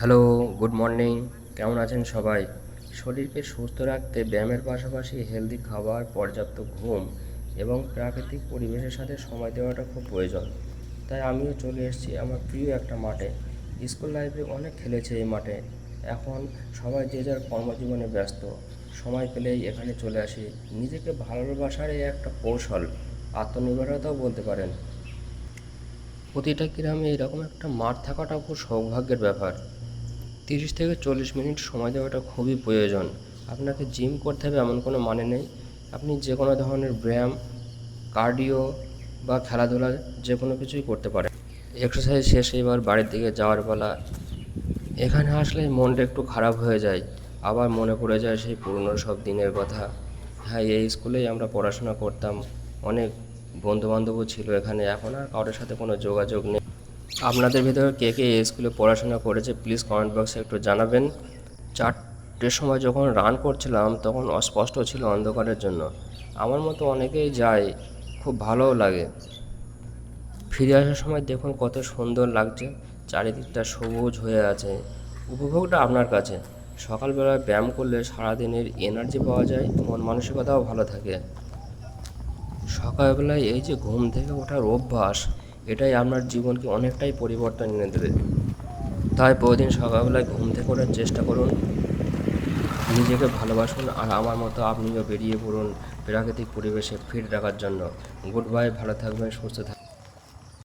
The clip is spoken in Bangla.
Hello, good morning. কেমন আছেন সবাই? শরীরকে সুস্থ রাখতে ব্যায়ামের পাশাপাশি হেলদি খাবার, পর্যাপ্ত ঘুম এবং প্রাকৃতিক পরিবেশের সাথে সময় দেওয়াটা খুব প্রয়োজন। তাই আমিও চলে এসেছি আমার প্রিয় একটা মাঠে। স্কুল লাইফে অনেক খেলেছে এই মাঠে। এখন সবাই যে যার কর্মজীবনে ব্যস্ত। সময় পেলেই এখানে চলে আসি। নিজেকে ভালোবাসার এই একটা কৌশল, আত্মনির্ভরতাও বলতে পারেন। প্রতিটা গ্রামে এরকম একটা মাঠ থাকাটাও খুব সৌভাগ্যের ব্যাপার। 30 থেকে 40 মিনিট সময় দেওয়াটা খুবই প্রয়োজন। আপনাকে জিম করতে হবে এমন কোনো মানে নেই। আপনি যে কোনো ধরনের ব্যায়াম, কার্ডিও বা খেলাধুলা যে কোনো কিছুই করতে পারেন। এক্সারসাইজ শেষে এবার বাড়ির দিকে যাওয়ার পালা। এখানে আসলে মনটা একটু খারাপ হয়ে যায়, আবার মনে পড়ে যায় সেই পুরনো সব দিনের কথা। হ্যাঁ, এই স্কুলেই আমরা পড়াশোনা করতাম। অনেক বন্ধুবান্ধবও ছিল এখানে, এখন আর কারোর সাথে কোনো যোগাযোগ নেই। আপনাদের ভিতরে কে কে এই স্কুলে পড়াশোনা করেছে প্লিজ কমেন্ট বক্সে একটু জানাবেন। 4টের সময় যখন রান করছিলাম তখন অস্পষ্ট ছিল অন্ধকারের জন্য। আমার মতো অনেকেই যায়, খুব ভালোও লাগে। ফিরে আসার সময় দেখুন কত সুন্দর লাগছে, চারিদিকটা সবুজ হয়ে আছে। উপভোগটা আপনার কাছে। সকালবেলায় ব্যায়াম করলে সারাদিনের এনার্জি পাওয়া যায়, মন মানসিকতাও ভালো থাকে। সকালবেলায় এই যে ঘুম থেকে ওঠার অভ্যাস, এটাই আপনার জীবনকে অনেকটাই পরিবর্তন এনে দেবে। তাই প্রতিদিন সকালবেলায় ঘুম থেকে ওঠার চেষ্টা করুন, নিজেকে ভালোবাসুন, আর আমার মতো আপনিও বেরিয়ে পড়ুন প্রাকৃতিক পরিবেশে ফিট রাখার জন্য। গুড বাই, ভালো থাকবেন, সুস্থ থাকবেন।